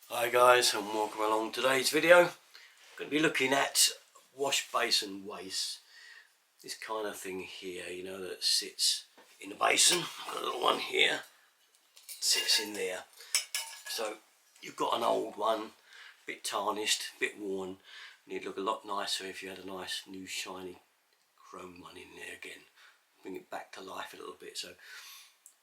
Hi guys, and welcome along today's video. I'm going to be looking at wash basin waste. This kind of thing here, you know, that sits in the basin. I've got a little one here, sits in there. So you've got an old one, a bit tarnished, a bit worn, and it'd look a lot nicer if you had a nice new shiny chrome one in there again. Bring it back to life a little bit. So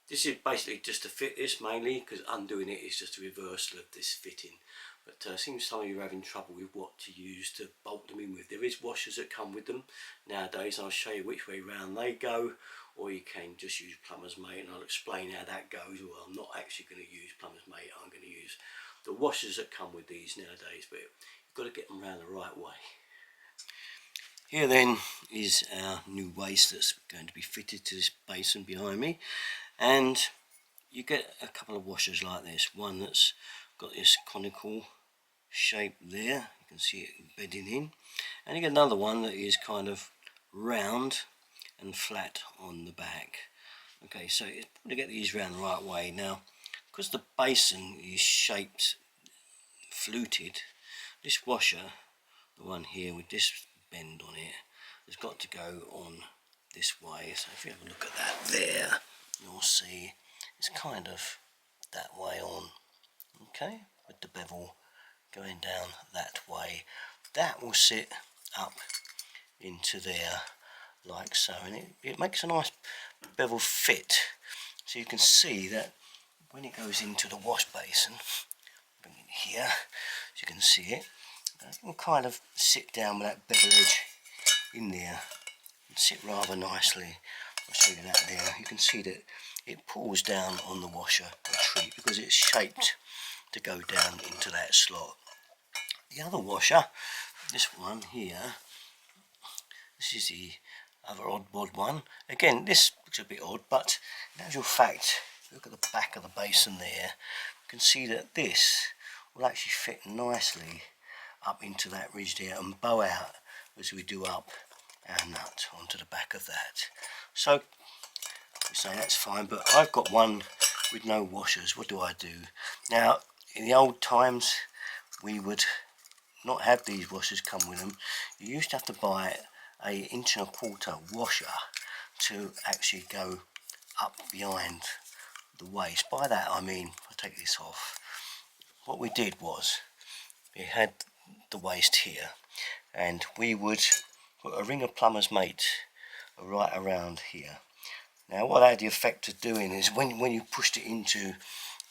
this is basically just to fit this mainly, because undoing it is just a reversal of this fitting. But it seems some of you are having trouble with what to use to bolt them in with. There is washers that come with them nowadays, and I'll show you which way round they go, or you can just use Plumber's Mate, and I'll explain how that goes. Well, I'm not actually going to use Plumber's Mate, I'm going to use the washers that come with these nowadays, but you've got to get them round the right way. Here then is our new waste that's going to be fitted to this basin behind me, and you get a couple of washers like this. One that's got this conical shape there, you can see it bedding in, and you get another one that is kind of round and flat on the back. Okay, so it's important to get these round the right way. Now, because the basin is shaped fluted, this washer, the one here with this bend on it, has got to go on this way. So if you have a look at that there, you'll see it's kind of that way on, okay, with the bevel going down that way. That will sit up into there like so, and it makes a nice bevel fit. So you can see that when it goes into the wash basin, bring it here so you can see it, it will kind of sit down with that bevel edge in there and sit rather nicely. I'll show you that there. You can see that it pulls down on the washer a treat because it's shaped to go down into that slot. The other washer, this one here, this is the other odd one. Again, this looks a bit odd, but in actual fact, look at the back of the basin there, you can see that this will actually fit nicely up into that ridge there and bow out as we do up our nut onto the back of that. So we say that's fine, but I've got one with no washers. What do I do? Now, in the old times, we would not have these washers come with them. You used to have to buy a 1.25 inch washer to actually go up behind the waste. By that I mean, I'll take this off. What we did was, we had the waste here, and we would put a ring of Plumber's Mate right around here. Now what that had the effect of doing is when you pushed it into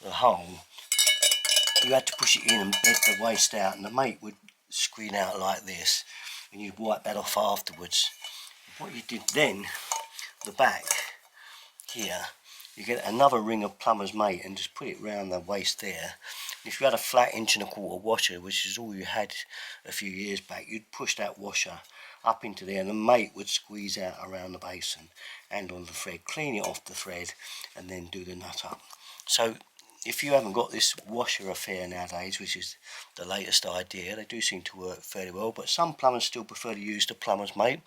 the hole, you had to push it in and bed the waste out, and the mate would screen out like this, and you'd wipe that off afterwards. What you did then, the back here, you get another ring of Plumber's Mate and just put it round the waste there. If you had a flat 1.25 inch washer, which is all you had a few years back, you'd push that washer up into there and the mate would squeeze out around the basin and on the thread, clean it off the thread and then do the nut up. So if you haven't got this washer affair nowadays, which is the latest idea, they do seem to work fairly well, but some plumbers still prefer to use the Plumber's Mate,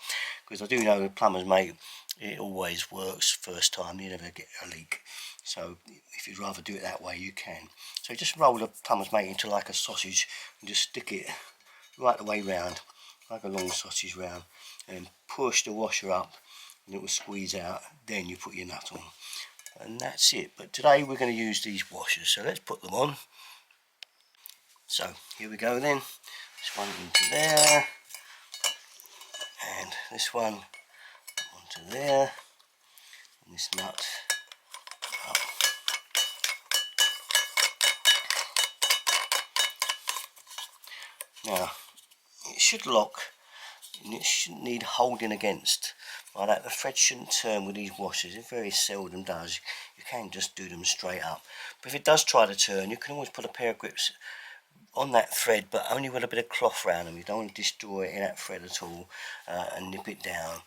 because I do know the Plumber's Mate, it always works first time, you never get a leak. So if you'd rather do it that way, you can. So just roll the Plumber's Mate into like a sausage and just stick it right the way round, like a long sausage round, and push the washer up and it will squeeze out. Then you put your nut on, and that's it. But today we're going to use these washers, so let's put them on. So here we go then. This one into there, and this one onto there, and this nut up. Now it should lock and it shouldn't need holding against. Like that, the thread shouldn't turn with these washers. It very seldom does. You can just do them straight up. But if it does try to turn, you can always put a pair of grips on that thread, but only with a bit of cloth around them. You don't want to destroy it in that thread at all and nip it down.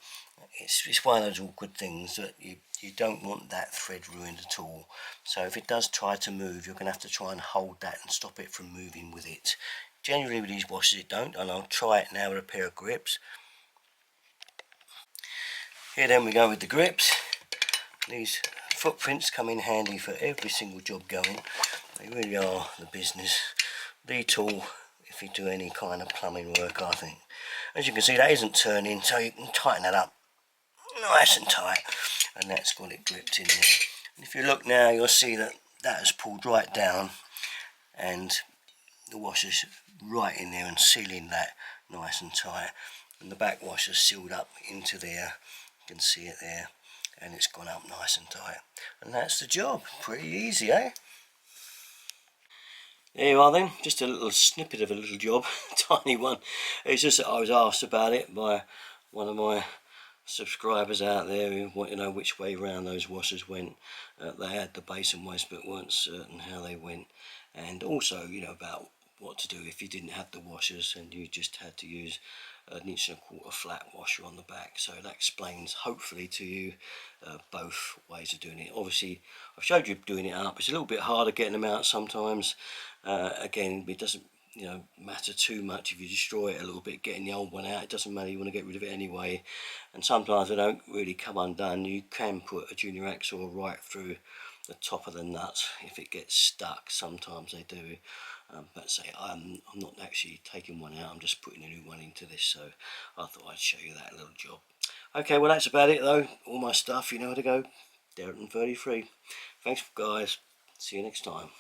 It's one of those awkward things that you don't want that thread ruined at all. So if it does try to move, you're going to have to try and hold that and stop it from moving with it. Generally with these washers it don't, and I'll try it now with a pair of grips. Here then we go with the grips. These footprints come in handy for every single job going. They really are the business. the tool if you do any kind of plumbing work, I think. As you can see, that isn't turning, so you can tighten that up nice and tight, and that's got it gripped in there. And if you look now, you'll see that that has pulled right down, and the washer's right in there and sealing that nice and tight, and the back washer's sealed up into there. You can see it there, and it's gone up nice and tight, and that's the job. Pretty easy, eh? There you are then, just a little snippet of a little job, tiny one. It's just that I was asked about it by one of my subscribers out there who want to know which way round those washers went. They had the basin waste but weren't certain how they went, and also, you know, about what to do if you didn't have the washers and you just had to use an 1.25" flat washer on the back. So that explains hopefully to you both ways of doing it. Obviously I've showed you doing it up. It's a little bit harder getting them out sometimes. Again, it doesn't, you know, matter too much if you destroy it a little bit, getting the old one out. It doesn't matter, you want to get rid of it anyway. And sometimes they don't really come undone. You can put a junior axle right through the top of the nut if it gets stuck. Sometimes they do. But say I'm not actually taking one out, I'm just putting a new one into this, so I thought I'd show you that little job. Okay, well that's about it though. All my stuff, you know where to go. Derrickton 33. Thanks guys, see you next time.